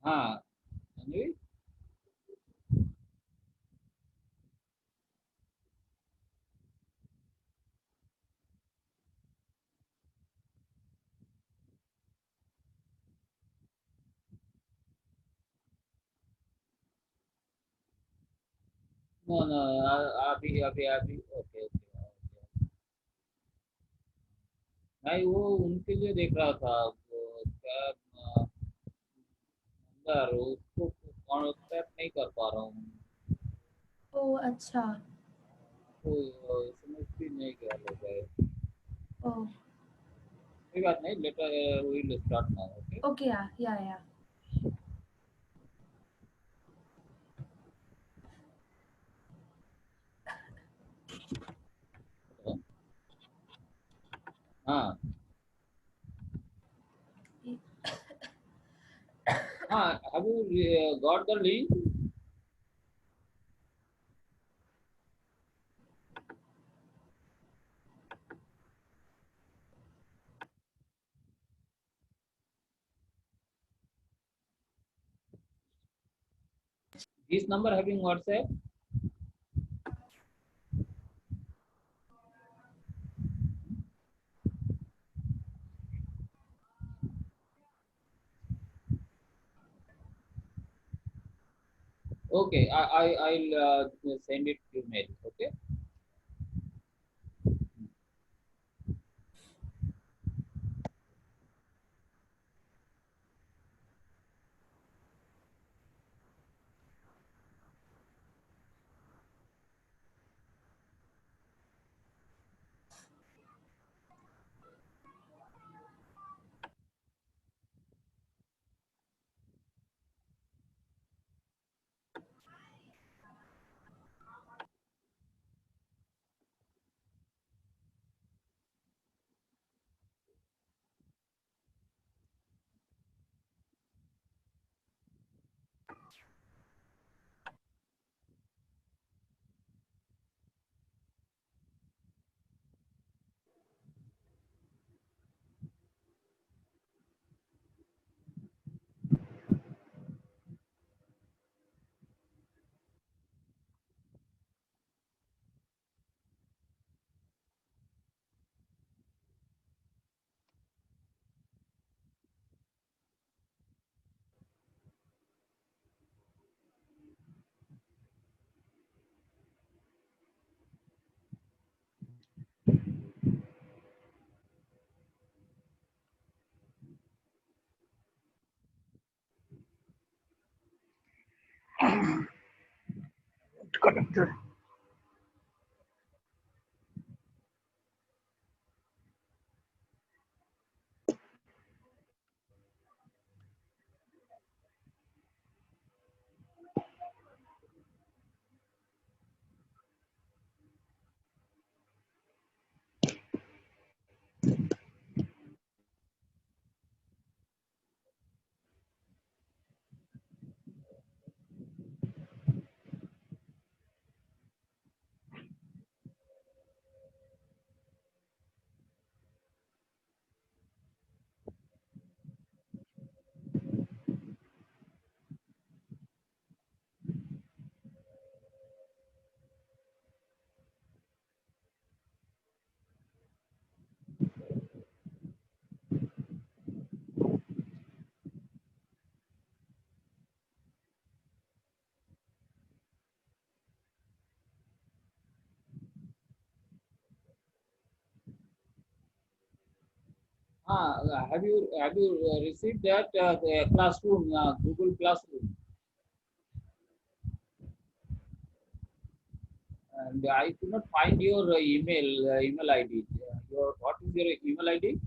हाँ Janvi, no no, अभी अभी अभी ओके ओके। नहीं, वो उनके लिए देख रहा था, वो क्या अंदर उसको कॉन्टैक्ट नहीं कर पा रहा हूँ। ओह अच्छा। तो समझ भी नहीं क्या हो गए। ओह कोई बात नहीं, later will start now, okay. Okay या हाँ हाँ, have you got the link? This number having WhatsApp? Okay, I'll send it to mail. Okay. connected. Have you received that the classroom, Google Classroom? And I could not find your email ID. What is your email ID?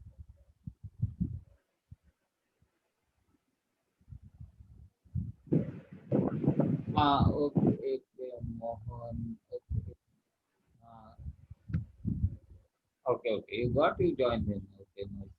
Okay, Mohan. Okay. Okay. You got to join then. Okay, nice.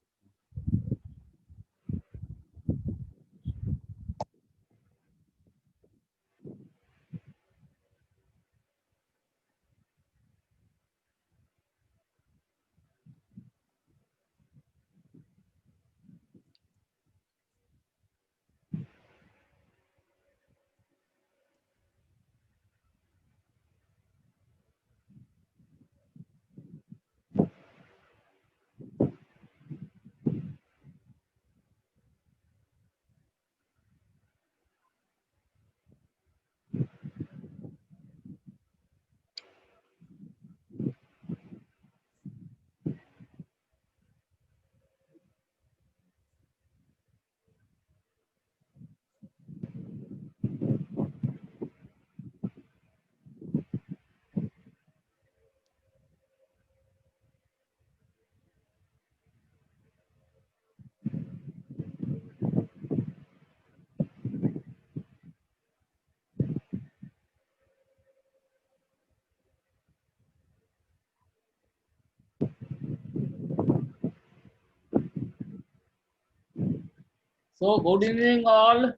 So good evening all.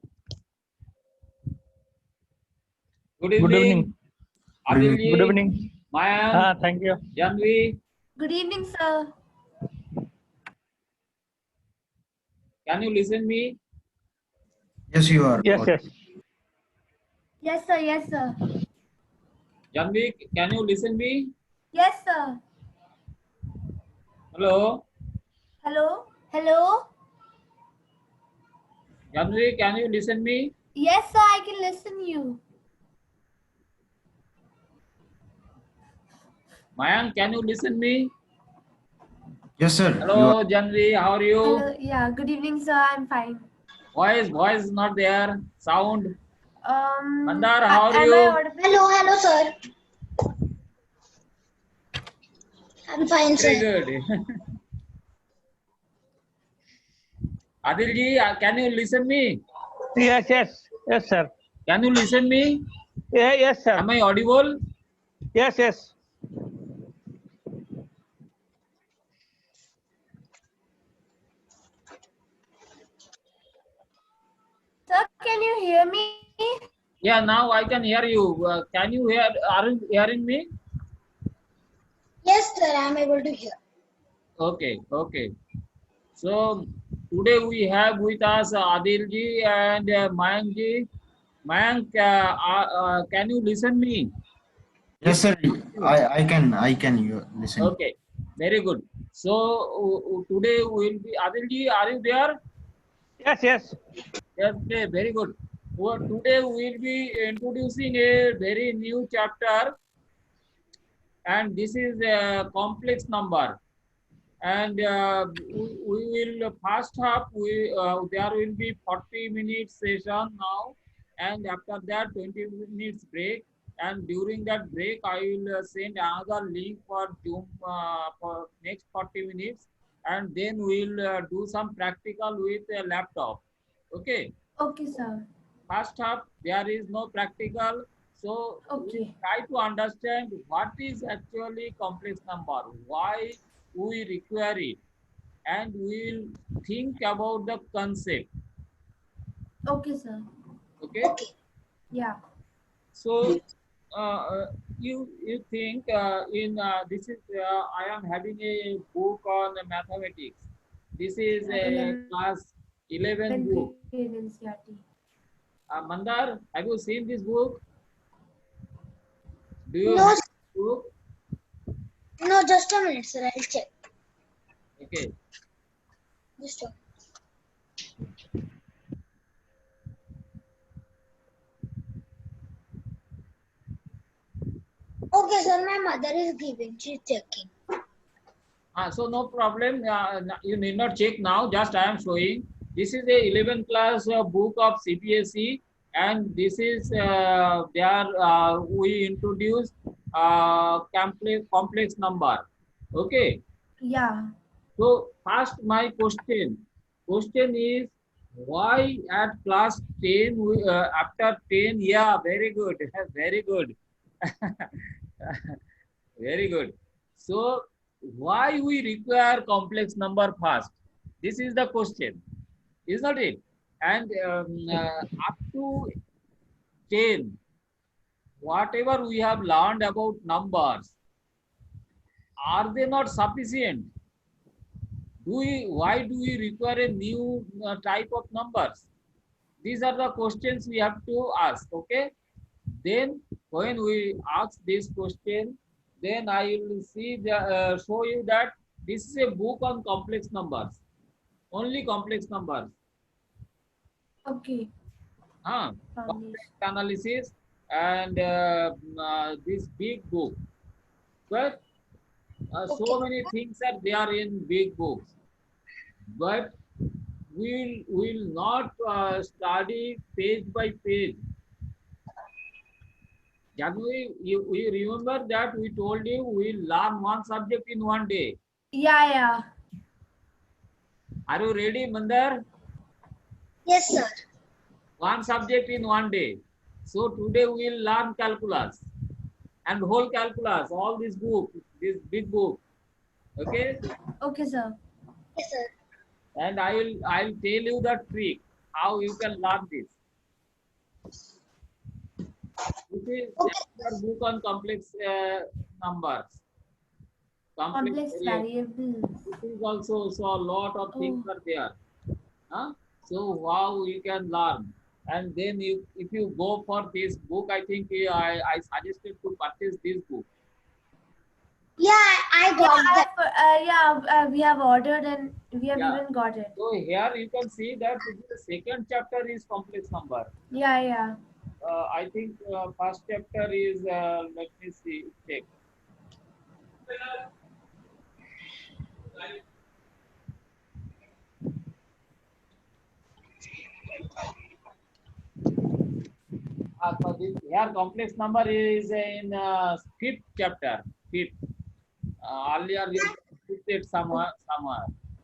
Good Good evening. evening. Adilji, Good evening. Mayank, Thank you. Janvi. Good evening, sir. Can you listen me? Yes, you are. Yes, yes. Yes, sir. Yes, sir. Janvi, can you listen me? Yes, sir. Hello. Hello? Hello? Janvi, can you listen me? Yes, sir. I can listen you. Mayank, can you listen me? Yes, sir. You Hello, are. Janvi, how are you? Hello. Yeah. Good evening, sir. I'm fine. Voice is not there. Sound. Mandar, Am how are I you? audible? Hello, sir. I'm fine, Very sir. good. Adilji, can you listen me? Yes, yes. Yes, sir. Can you listen me? Yeah, yes, sir. Am I audible? Yes, yes. Sir, can you hear me? Yeah, now I can hear you. Can you hear? Are you hearing me? Yes, sir. I'm able to hear. Okay. So today we have with us Adilji and Mayankji. Mayank, can you listen me? Yes, sir. I can you listen. Okay, very good. So today will be Adilji. Are you there? Yes, yes. Yes, okay, very good. Well, today we will be introducing a very new chapter, and this is a complex number. And we will first half. There will be 40 minutes session now, and after that 20 minutes break. and during that break, I will send another link for Zoom for next 40 minutes, and then we'll do some practical with a laptop. Okay. Okay, sir. First half, there is no practical. So we Okay. try to understand what is actually complex number, why we require it, and we'll think about the concept. Okay, sir. Okay. Okay. Yeah. So you think in this is I am having a book on mathematics. This is a 11th class 11 book. grade NCERT. Mandar, have you seen this book? Do you No, have this book? no, just a minute, sir. I'll check. Okay. Just a Okay, sir. My mother is giving. She's checking. So no problem. You need not check now. Just I am showing. This is a 11th class book of CBSE, and this is there we introduce complex number. Okay. Yeah. So first my question is why at class 10 after 10, yeah, very good. Very good. Very good. So why we require complex number first? This is the question, is not it? And up to 10, whatever we have learned about numbers, are they not sufficient? Why do we require a new type of numbers? These are the questions we have to ask. Okay. Then when we ask this question, then I will show you that this is a book on complex numbers, only complex numbers. Okay. Complex Foundation. analysis and this big book. But so Okay. many things are there in big books. But we will not study page by page. January, you remember that we told you we'll learn one subject in one day. Yeah, yeah. Are you ready, Mandar? Yes, sir. One subject in one day. So today we'll learn calculus and whole calculus, all this book, this big book. Okay? Okay, sir. Yes, sir. And I'll tell you the trick how you can learn this. This is another book on complex numbers. Complex variables. This is also so a lot of things Oh, are there. Huh? So how you can learn, and then if you go for this book, I think I suggested to purchase this book. Yeah, I got that. we have ordered and we have Yeah. even got it. So here you can see that the second chapter is complex number. Yeah, yeah. I think first chapter is let me see check. So this here complex number is in fifth chapter. Fifth. Earlier you put it somewhere.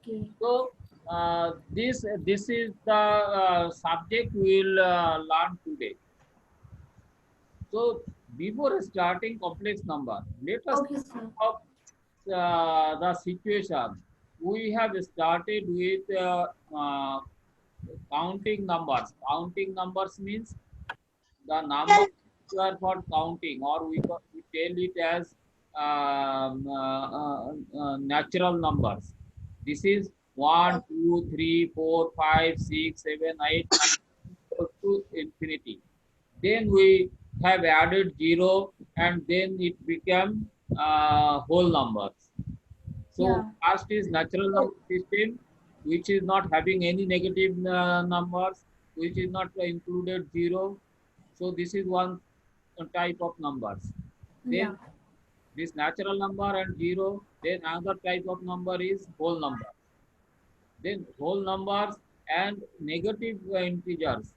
Okay. So this is the subject we will learn today. So before starting complex number, let us Okay, think sir. of the situation. We have started with counting numbers. Counting numbers means the number required for counting, or we tell it as natural numbers. This is 1, 2, 3, 4, 5, 6, 7, 8, 9 to infinity. Then we have added 0, and then it became whole numbers. So Yeah. first is natural number system, which is not having any negative numbers, which is not included 0. So this is one type of numbers. Yeah. Then this natural number and 0. Then another type of number is whole number. Then whole numbers and negative integers.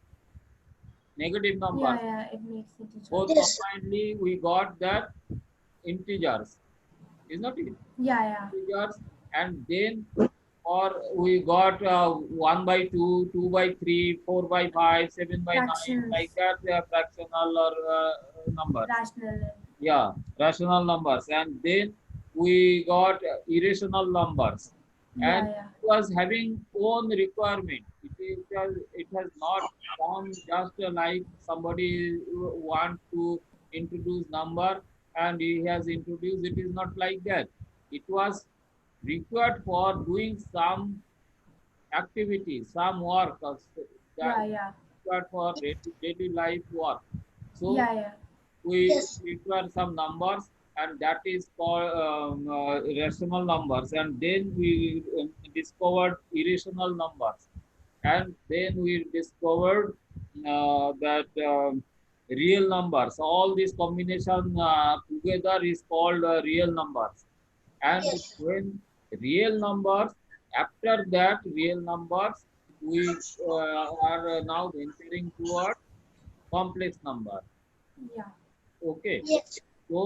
negative numbers. Yeah, it makes it each Both other. Yes. combinedly we got that integers, is not it? Yeah. Integers, and then or we got 1 by 2, 2 by 3, 4 by 5, 7 by 9, Fractions. like that they are fractional or numbers. Rational. Yeah, rational numbers, and then we got irrational numbers, and Yeah. it was having own requirement. It has not come just like somebody want to introduce number and he has introduced. It is not like that. It was required for doing some activity, some work, that Yeah. required for daily life work. So Yeah. we Yes. require some numbers, and that is called rational numbers, and then we discovered irrational numbers, and then we discovered that real numbers. All these combination together is called real numbers. And Yes. when real numbers, after that real numbers, we are now venturing toward complex number. Yeah. Okay. Yes. So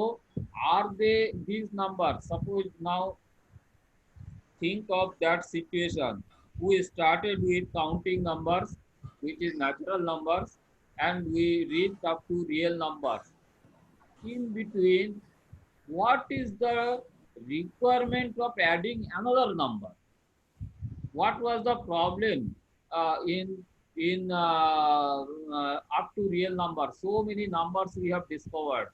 are they these numbers? Suppose now think of that situation. We started with counting numbers, which is natural numbers, and we reached up to real numbers. In between, what is the requirement of adding another number? What was the problem in up to real number? So many numbers we have discovered.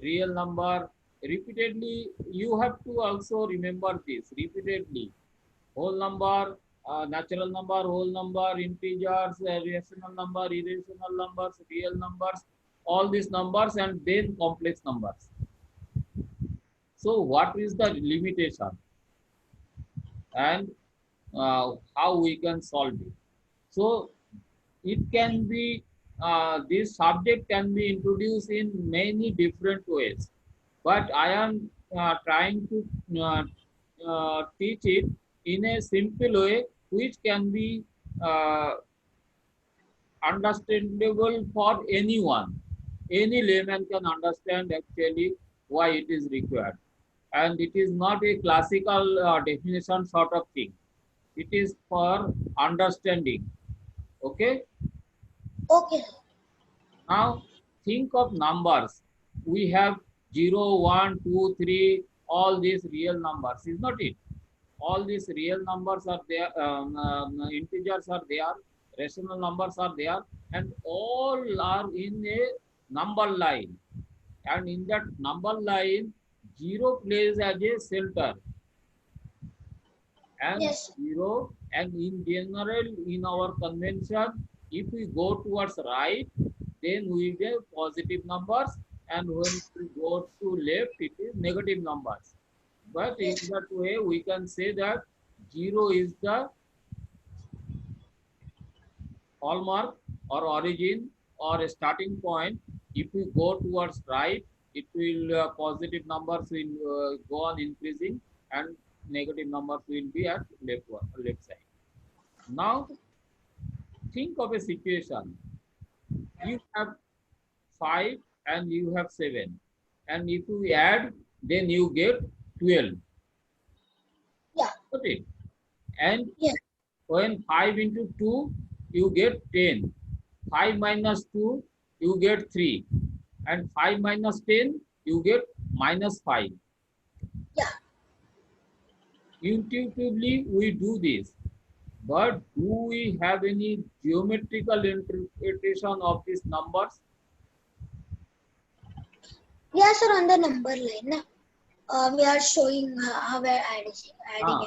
Real number repeatedly. You have to also remember this repeatedly. Whole number, natural number, whole number, integers, rational number, irrational numbers, real numbers, all these numbers, and then complex numbers. So what is the limitation, and how we can solve it? So it can be this subject can be introduced in many different ways, but I am trying to teach it in a simple way which can be uh, understandable for anyone. Any layman can understand actually why it is required, and it is not a classical definition sort of thing. It is for understanding. Okay. Okay. Now think of numbers. We have 0, 1, 2, 3, all these real numbers, is not it? All these real numbers are there, integers are there, rational numbers are there, and all are in a number line. And in that number line, 0 plays as a center, and Yes. 0, and in general in our convention, if we go towards right, then we get positive numbers, and when we go to left, it is negative numbers. But in Yes. that way we can say that 0 is the hallmark or origin or a starting point. If we go towards right, it will positive numbers will go on increasing, and negative numbers will be at left side. Now think of a situation. You have 5 and you have 7, and if you add, then you get 12. Yeah. Okay. And Yes. when 5 into 2, you get 10. 5 minus 2, you get 3. And 5 minus 10, you get minus 5. Yeah. Intuitively, we do this. But do we have any geometrical interpretation of these numbers? Yes, sir. On the number line, we are showing how we are adding Ah,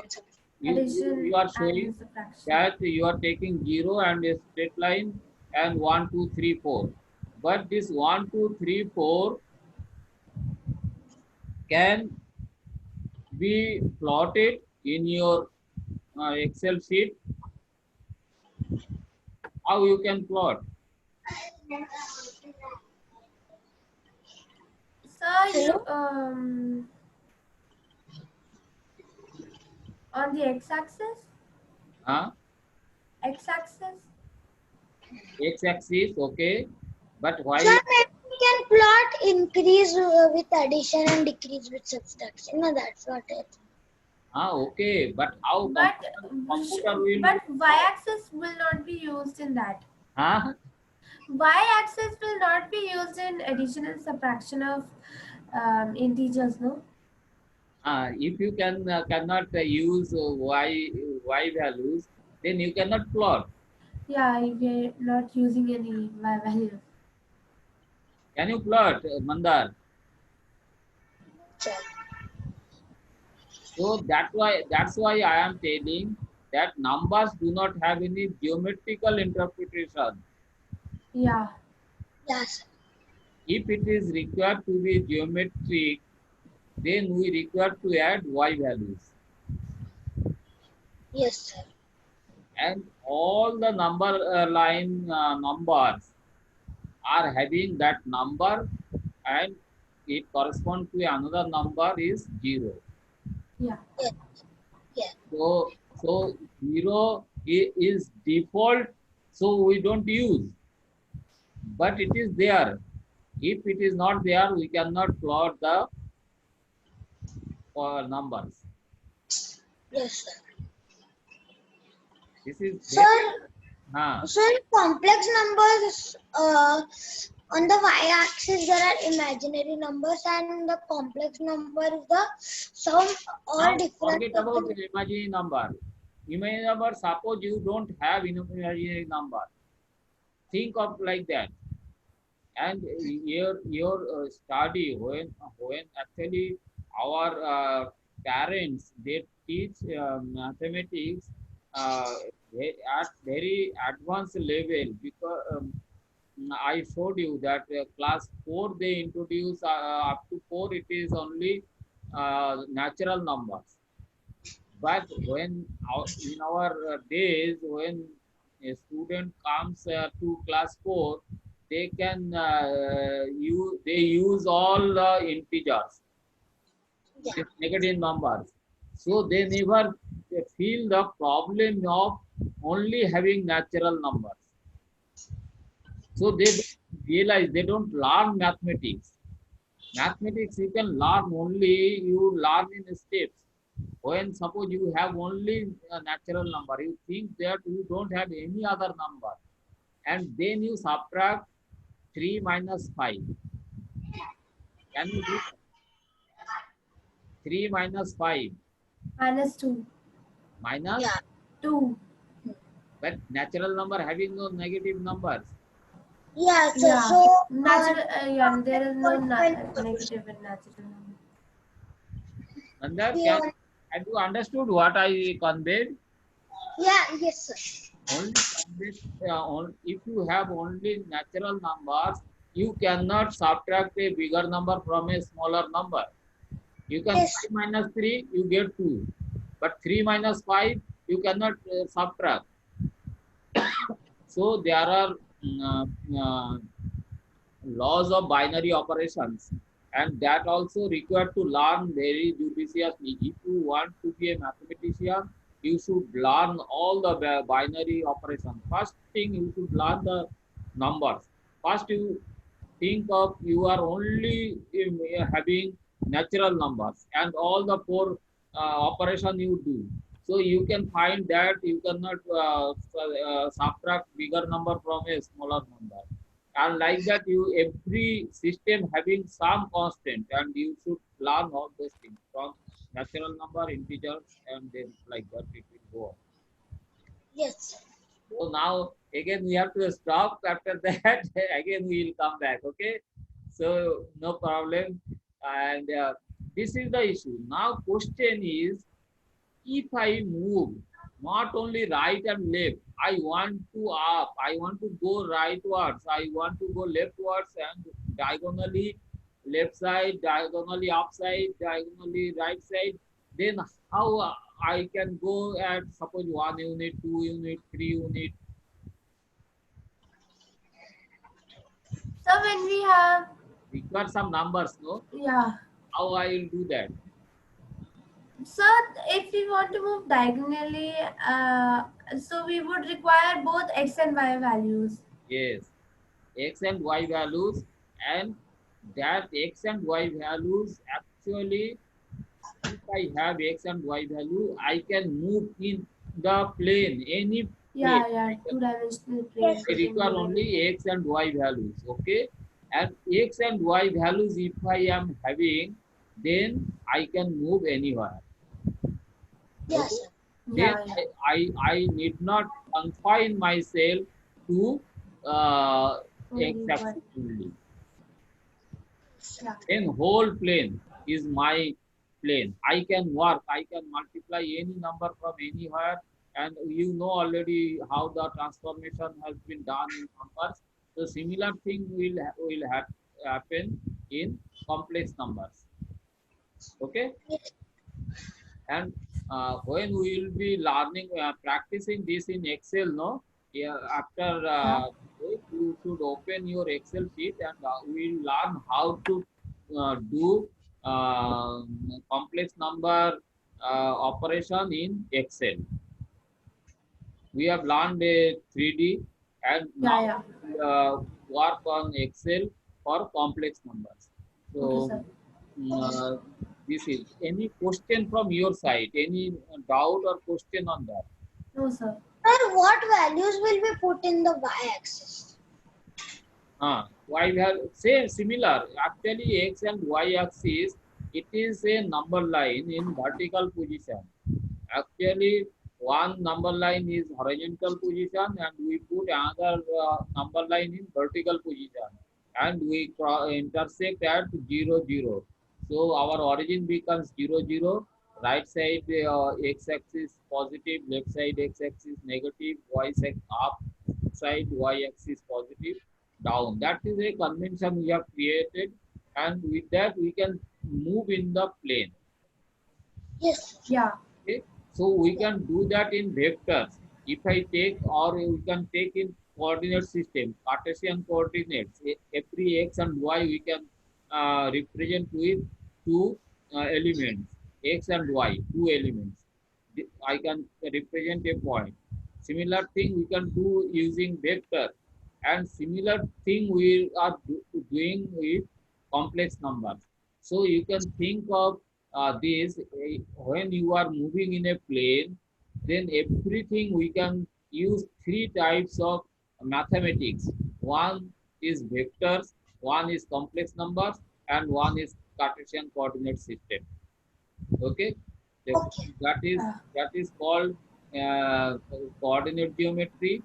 and subtracting. you are showing And subtraction. that you are taking 0 and a straight line and 1, 2, 3, 4. But this 1, 2, 3, 4 can be plotted in your Excel sheet. How you can plot? Sir, you Hello? on the x-axis? Huh? X-axis? X-axis, okay. But why? Sir, maybe we can plot increase with addition and decrease with subtraction. No, that's what it. Okay, but how But computer will? but y-axis will not be used in that. Huh? Y-axis will not be used in addition and subtraction of integers, no? If you cannot use y values, then you cannot plot. Yeah, if we're not using any y value. Can you plot, Mandar? Sure. So that's why I am telling that numbers do not have any geometrical interpretation. Yeah. Yes. If it is required to be geometric, then we require to add y values. Yes, sir. And all the number line numbers are having that number, and it corresponds to another number is 0. Yeah. Yes. Yes. So 0 is default, so we don't use, but it is there. If it is not there, we cannot plot the numbers. Yes, sir. This is Sir, so in complex numbers, on the y-axis there are imaginary numbers, and the complex number is the sum all now different. forget about the imaginary number. Imaginary number, suppose you don't have imaginary number. Think of like that. And your study, when actually our parents, they teach mathematics at very advanced level, because I showed you that class 4 they introduce up to 4 it is only natural numbers. But when in our days, when a student comes to class 4, they can use all integers, Yeah. negative numbers. So they never feel the problem of only having natural numbers. So they don't realize, they don't learn mathematics. Mathematics you can learn only, you learn in steps. When suppose you have only a natural number, you think that you don't have any other number, and then you subtract 3 minus 5. Can you do that? 3 minus 5 Minus 2. minus, Yeah. 2. but natural number having no negative numbers. Yeah, sir. Yeah. So, Natural, yeah, there is no negative negative in natural number. And that Yeah. have you understood what I conveyed? Yeah, yes, sir. Only conveyed, if you have only natural numbers, you cannot subtract a bigger number from a smaller number. You can Yes. 5 minus 3, you get 2. But 3 minus 5, you cannot subtract. So there are laws of binary operations, and that also required to learn very judiciously. If you want to be a mathematician, you should learn all the binary operations. First thing, you should learn the numbers. First, you think of you are only having natural numbers, and all the 4 operation you do. So you can find that you cannot subtract bigger number from a smaller number. And like that, you every system having some constant, and you should learn all those things from natural number, integers, and then like that it will go on. Yes, sir. So now again we have to stop. After that, again we will come back. Okay, so no problem. And this is the issue. Now question is, if I move not only right and left, I want to up, I want to go rightwards, I want to go leftwards, and diagonally left side, diagonally upside, diagonally right side, then how I can go at suppose 1 unit, 2 unit, 3 unit. So when we have, Require some numbers, no? yeah. How I will do that? So if we want to move diagonally, so we would require both x and y values. Yes. x and y values, and that x and y values actually, if I have x and y value, I can move in the plane, any plane. Yeah, two-dimensional plane. Yes. I require only x and y values, okay? And x and y values, if I am having, then I can move anywhere. Yes, Okay? sir. Then Yeah. I need not confine myself to x Only axis one. only. Yeah. Then whole plane is my plane. I can work, I can multiply any number from anywhere, and you know already how the transformation has been done in numbers. So similar thing will happen in complex numbers. Okay, Yes. and when we will be learning, practicing this in Excel, no? Yeah, after Yeah. you should open your Excel sheet, and we'll learn how to do complex number operation in Excel. We have learned a 3D, and now Yeah. work on Excel for complex numbers. Okay, So sir. this is any question from your side, any doubt or question on that? No, sir. Sir, what values will be put in the y-axis? Y value same similar, actually x and y axis, it is a number line in vertical position. Actually one number line is horizontal position, and we put another number line in vertical position, and we intersect at 0 0. So our origin becomes 0 0. Right side x-axis positive, left side x-axis negative, up side y-axis positive, down. That is a convention we have created, and with that we can move in the plane. Yes. Yeah. Okay, so we can do that in vectors. If I take, or we can take in coordinate system, Cartesian coordinates. Every x and y we can represent with two elements, x and y, two elements. I can represent a point. Similar thing we can do using vector, and similar thing we are doing with complex numbers. So you can think of this, when you are moving in a plane, then everything we can use three types of mathematics. One is vectors, one is complex numbers, and one is Cartesian coordinate system. Okay, Okay. that is called uh, coordinate geometry,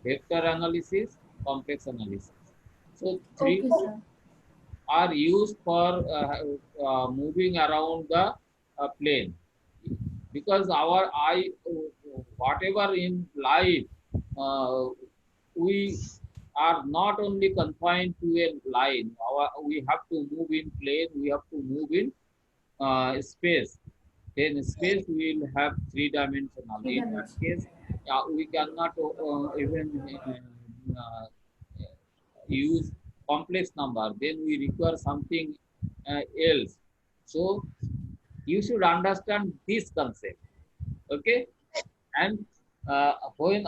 vector analysis, complex analysis. So three Okay, sir. are used for moving around the plane, because our eye, whatever in life, uh, we are not only confined to a line. We have to move in plane, we have to move in space. Then space will have three dimensional. Three In that dimensions. case, we cannot even use complex number. Then we require something else. So you should understand this concept. Okay, and when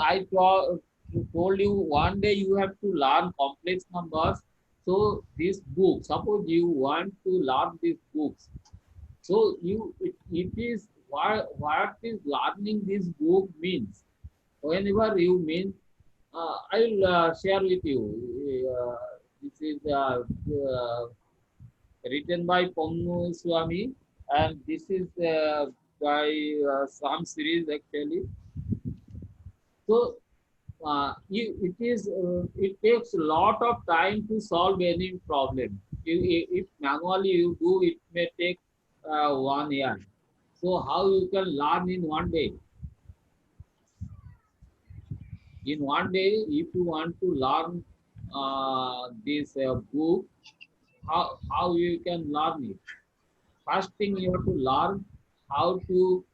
told you one day you have to learn complex numbers, so this book, suppose you want to learn these books, so it is what is learning this book means. Whenever you mean, I'll share with you. This is written by Ponnu Swami, and this is by some series actually. So it takes a lot of time to solve any problem. If manually you do, it may take 1 year. So how you can learn in one day? In one day, if you want to learn this book, how you can learn it? First thing you have to learn how to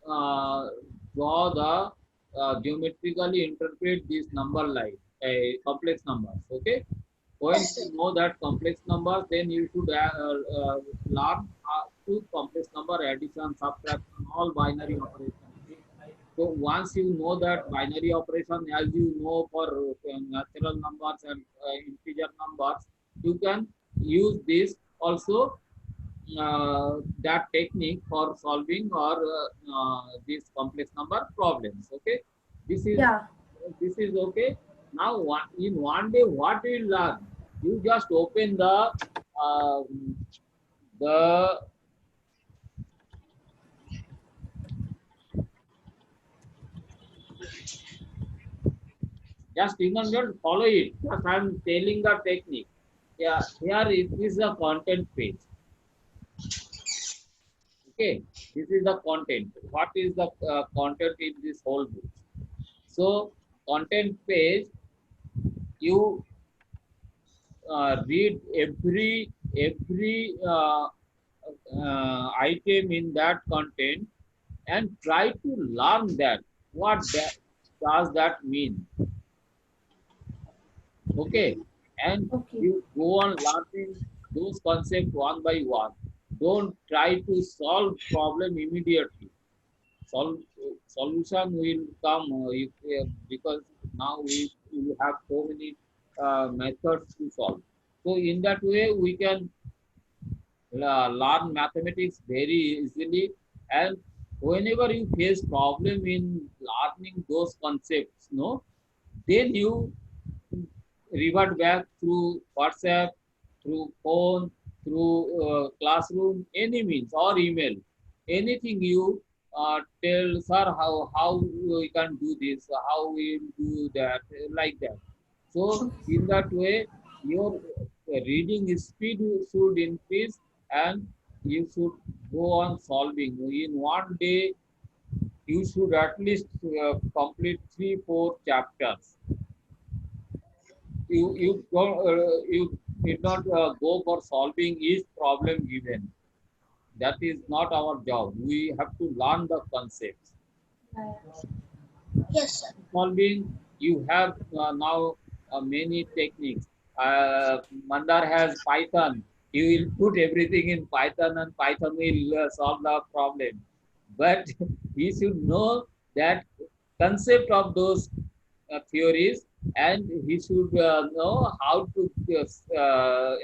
uh, draw the geometrically interpret this number line, complex numbers. Okay, when Yes, sir. you know that complex numbers, then you should learn how to complex number addition, subtraction, all binary operations. So once you know that binary operation, as you know for natural numbers and integer numbers, you can use this also, that technique for solving or these complex number problems. Okay, this is Yeah. okay. Now in one day, what you will learn? You just open the just you can just follow it. Just I am telling the technique. Yeah, here it is the content page. Okay, this is the content. What is the content in this whole book? So content page, you read every item in that content and try to learn that what that does that mean. Okay, and Okay. you go on learning those concepts one by one. Don't try to solve problem immediately. Solution will come because now we have so many methods to solve. So in that way we can learn mathematics very easily, and whenever you face problem in learning those concepts, no, then you revert back through WhatsApp, through phone, through classroom, any means or email, anything you tell sir how we can do this, how we do that, like that. So in that way, your reading speed should increase, and you should go on solving. In one day, you should at least complete 3-4 chapters. You did not go for solving each problem given. That is not our job. We have to learn the concepts. Yeah. Yes, sir. Solving, you have now many techniques. Mandar has Python. You will put everything in Python, and Python will solve the problem. But we should know that concept of those theories, and he should know how to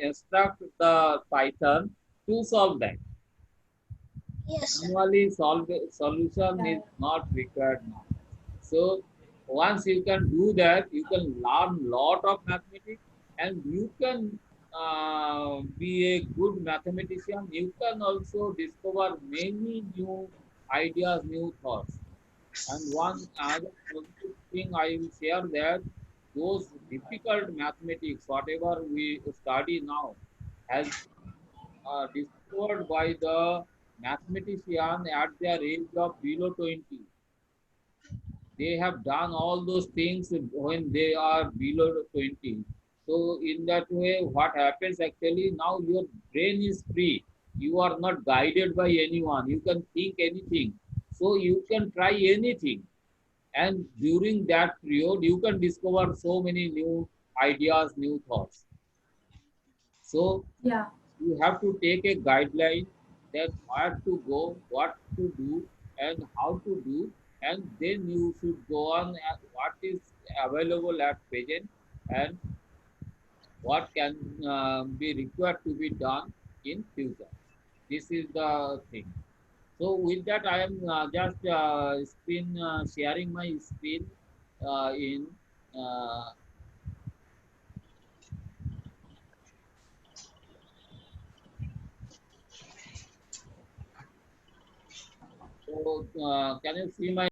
instruct the Python to solve that. Yes, sir. Manually solve solution Yeah. is not required now. So once you can do that, you can learn lot of mathematics, and you can be a good mathematician. You can also discover many new ideas, new thoughts. And one other positive thing I will share, that those difficult mathematics, whatever we study now, has discovered by the mathematician at their age of below 20. They have done all those things when they are below 20. So in that way, what happens actually, now your brain is free. You are not guided by anyone. You can think anything. So you can try anything. And during that period, you can discover so many new ideas, new thoughts. So Yeah. you have to take a guideline that where to go, what to do, and how to do, and then you should go on at what is available at present, and what can be required to be done in future. This is the thing. So with that, I am just screen sharing my screen in. Uh, so can you see my